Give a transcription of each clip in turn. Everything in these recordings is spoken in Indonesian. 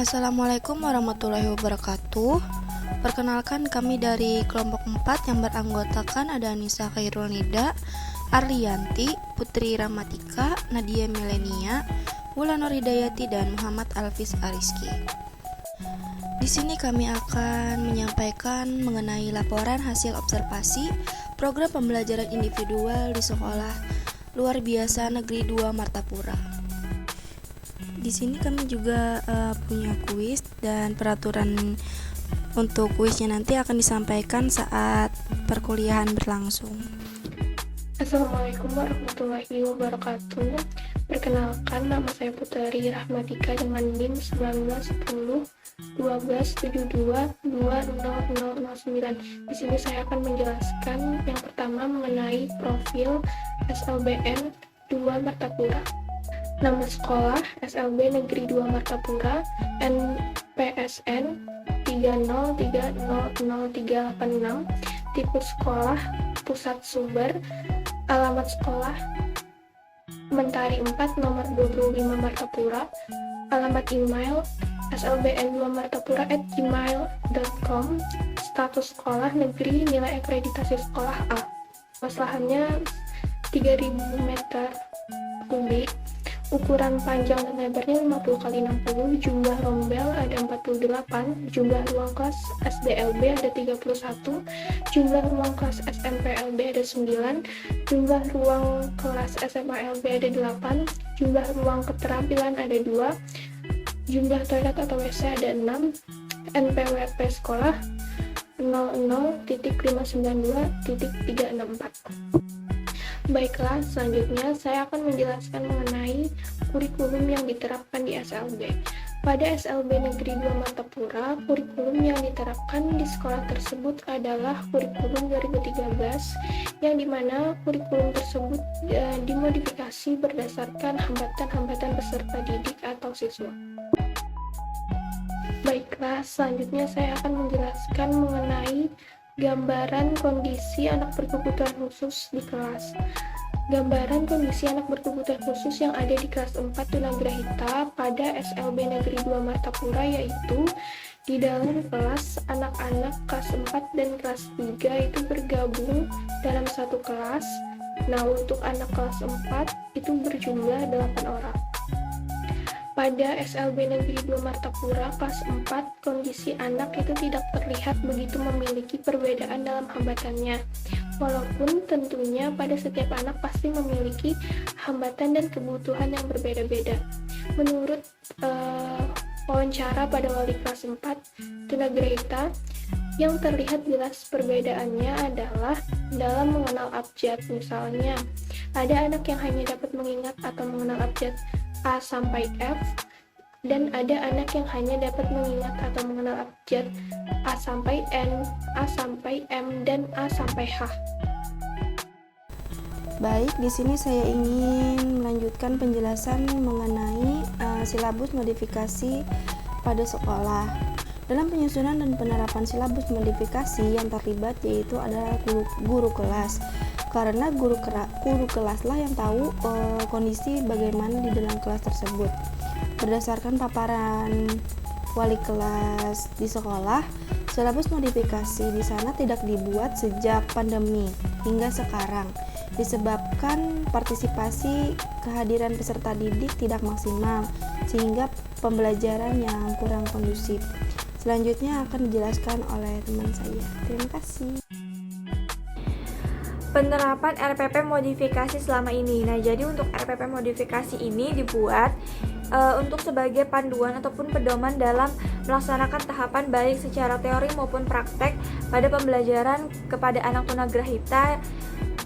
Assalamualaikum warahmatullahi wabarakatuh. Perkenalkan, kami dari kelompok 4 yang beranggotakan ada Anissa Khairul Nida, Arlianti, Putri Rahmatika, Nadia Melenia, Wulanur Hidayati, dan Muhammad Alfis Ariski. Di sini kami akan menyampaikan mengenai laporan hasil observasi program pembelajaran individual di sekolah luar biasa Negeri 2 Martapura. Di sini kami juga punya kuis, dan peraturan untuk kuisnya nanti akan disampaikan saat perkuliahan berlangsung. Assalamualaikum warahmatullahi wabarakatuh. Perkenalkan, nama saya Putri Rahmatika dengan NIM 1910-1272-2009. Di sini saya akan menjelaskan yang pertama mengenai profil SLBN 2 Martapura. Nama sekolah SLB Negeri 2 Martapura, NPSN 303000386, tipe sekolah Pusat Sumber, alamat sekolah Mentari 4 nomor 25 Martapura, alamat email slbn2martapura@gmail.com, status sekolah negeri, nilai akreditasi sekolah A. Luas lahannya 3000 meter kubik. Ukuran panjang dan lebarnya 50 x 60, jumlah rombel ada 48, jumlah ruang kelas SDLB ada 31, jumlah ruang kelas SMPLB ada 9, jumlah ruang kelas SMALB ada 8, jumlah ruang keterampilan ada 2, jumlah toilet atau WC ada 6, NPWP sekolah 00.592.364. Baiklah, selanjutnya saya akan menjelaskan mengenai kurikulum yang diterapkan di SLB. Pada SLB Negeri 2 Martapura, kurikulum yang diterapkan di sekolah tersebut adalah kurikulum 2013, yang dimana kurikulum tersebut dimodifikasi berdasarkan hambatan-hambatan peserta didik atau siswa. Baiklah, selanjutnya saya akan menjelaskan mengenai gambaran kondisi anak berkebutuhan khusus di kelas. Gambaran kondisi anak berkebutuhan khusus yang ada di kelas 4 Tunagrahita pada SLB Negeri 2 Martapura, yaitu di dalam kelas anak-anak kelas 4 dan kelas 3 itu bergabung dalam satu kelas. Nah, untuk anak kelas 4 itu berjumlah 8 orang. Pada SLB Negeri 2 Martapura kelas 4, kondisi anak itu tidak terlihat begitu memiliki perbedaan dalam hambatannya. Walaupun tentunya pada setiap anak pasti memiliki hambatan dan kebutuhan yang berbeda-beda. Menurut wawancara pada wali kelas 4 Tunagrahita, yang terlihat jelas perbedaannya adalah dalam mengenal abjad. Misalnya, ada anak yang hanya dapat mengingat atau mengenal abjad A sampai F, dan ada anak yang hanya dapat mengingat atau mengenal abjad A sampai N, A sampai M, dan A sampai H. Baik, di sini saya ingin melanjutkan penjelasan mengenai silabus modifikasi pada sekolah. Dalam penyusunan dan penerapan silabus modifikasi yang terlibat yaitu adalah guru kelas. Karena guru kelaslah yang tahu kondisi bagaimana di dalam kelas tersebut. Berdasarkan paparan wali kelas di sekolah, silabus modifikasi di sana tidak dibuat sejak pandemi hingga sekarang, disebabkan partisipasi kehadiran peserta didik tidak maksimal, sehingga pembelajaran yang kurang kondusif. Selanjutnya akan dijelaskan oleh teman saya. Terima kasih. Penerapan RPP modifikasi selama ini. Nah, jadi untuk RPP modifikasi ini dibuat untuk sebagai panduan ataupun pedoman dalam melaksanakan tahapan baik secara teori maupun praktek pada pembelajaran kepada anak tunagrahita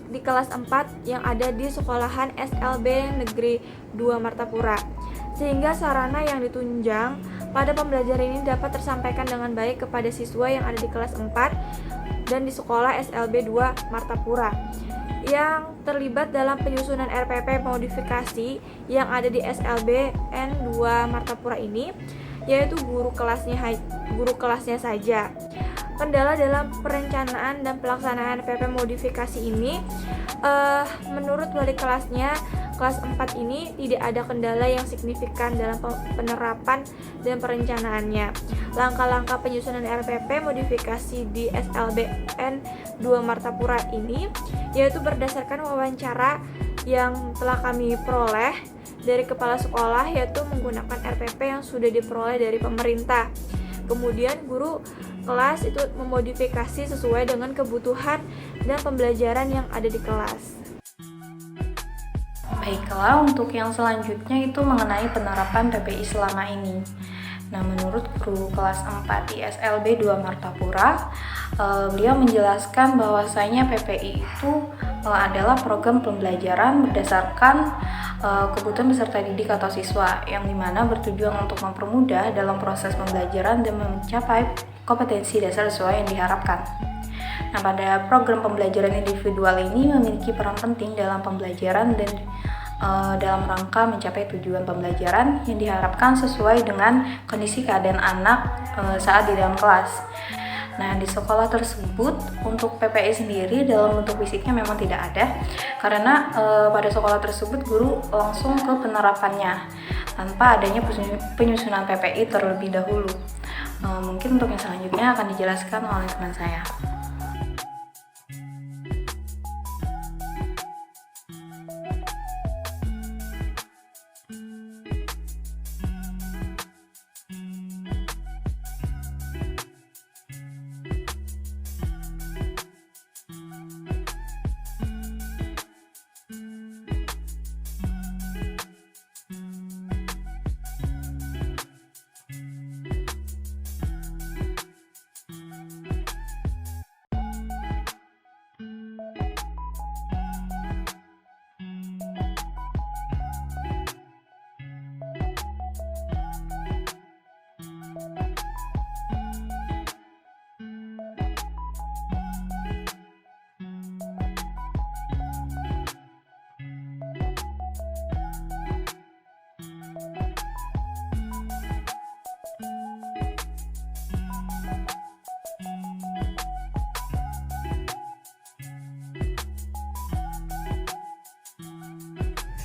di kelas 4 yang ada di sekolahan SLB Negeri 2 Martapura, sehingga sarana yang ditunjang pada pembelajaran ini dapat tersampaikan dengan baik kepada siswa yang ada di kelas 4 dan di sekolah SLB 2 Martapura yang terlibat dalam penyusunan RPP modifikasi yang ada di SLB N2 Martapura ini, yaitu guru kelasnya saja. Kendala dalam perencanaan dan pelaksanaan RPP modifikasi ini menurut wali kelasnya, kelas 4 ini tidak ada kendala yang signifikan dalam penerapan dan perencanaannya. Langkah-langkah penyusunan RPP modifikasi di SLBN 2 Martapura ini yaitu berdasarkan wawancara yang telah kami peroleh dari kepala sekolah, yaitu menggunakan RPP yang sudah diperoleh dari pemerintah. Kemudian guru kelas itu memodifikasi sesuai dengan kebutuhan dan pembelajaran yang ada di kelas. Baiklah, untuk yang selanjutnya itu mengenai penerapan PPI selama ini. Nah, menurut guru kelas 4 di SLB 2 Martapura, beliau menjelaskan bahwasanya PPI itu adalah program pembelajaran berdasarkan kebutuhan peserta didik atau siswa, yang dimana bertujuan untuk mempermudah dalam proses pembelajaran dan mencapai kompetensi dasar sesuai yang diharapkan. Nah, pada program pembelajaran individual ini memiliki peran penting dalam pembelajaran dan dalam rangka mencapai tujuan pembelajaran yang diharapkan sesuai dengan kondisi keadaan anak saat di dalam kelas. Nah, di sekolah tersebut untuk PPI sendiri dalam bentuk fisiknya memang tidak ada, karena pada sekolah tersebut guru langsung ke penerapannya tanpa adanya penyusunan PPI terlebih dahulu. Mungkin untuk yang selanjutnya akan dijelaskan oleh teman saya.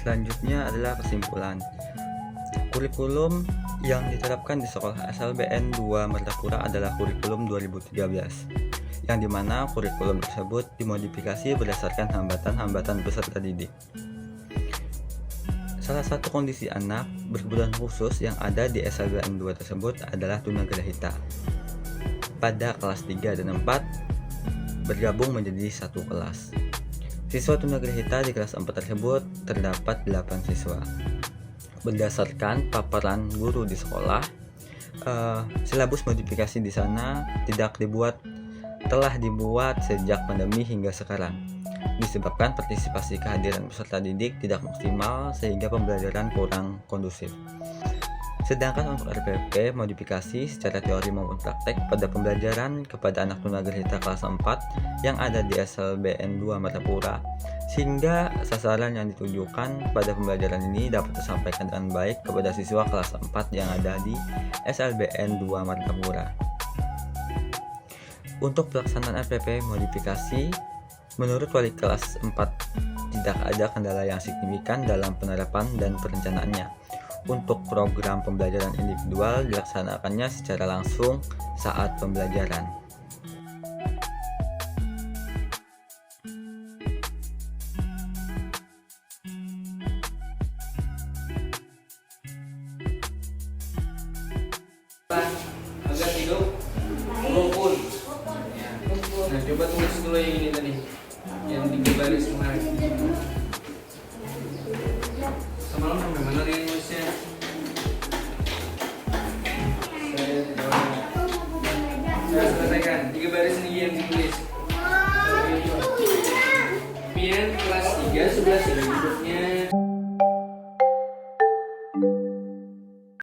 Selanjutnya adalah kesimpulan. Kurikulum yang diterapkan di sekolah SLBN 2 Martapura adalah kurikulum 2013, yang dimana kurikulum tersebut dimodifikasi berdasarkan hambatan-hambatan peserta didik. Salah satu kondisi anak berkebutuhan khusus yang ada di SLBN 2 tersebut adalah tunagrahita. Pada kelas 3 dan 4 bergabung menjadi satu kelas. Siswa tunagrahita di kelas 4 tersebut terdapat 8 siswa. Berdasarkan paparan guru di sekolah, silabus modifikasi di sana telah dibuat sejak pandemi hingga sekarang. Disebabkan partisipasi kehadiran peserta didik tidak maksimal sehingga pembelajaran kurang kondusif. Sedangkan untuk RPP modifikasi secara teori maupun praktek pada pembelajaran kepada anak tunagrahita kelas 4 yang ada di SLBN 2 Martapura, sehingga sasaran yang ditujukan pada pembelajaran ini dapat tersampaikan dengan baik kepada siswa kelas 4 yang ada di SLBN 2 Martapura. Untuk pelaksanaan RPP modifikasi, menurut wali kelas 4 tidak ada kendala yang signifikan dalam penerapan dan perencanaannya. Untuk program pembelajaran individual dilaksanakannya secara langsung saat pembelajaran. Agar hidup rukun. Nah, coba tulis dulu yang ini tadi, yang 3 baris kemarin. Semalam sampai mana nih nulisnya? Saya selesaikan 3 baris ini yang ditulis. Pian kelas 3 11 ini.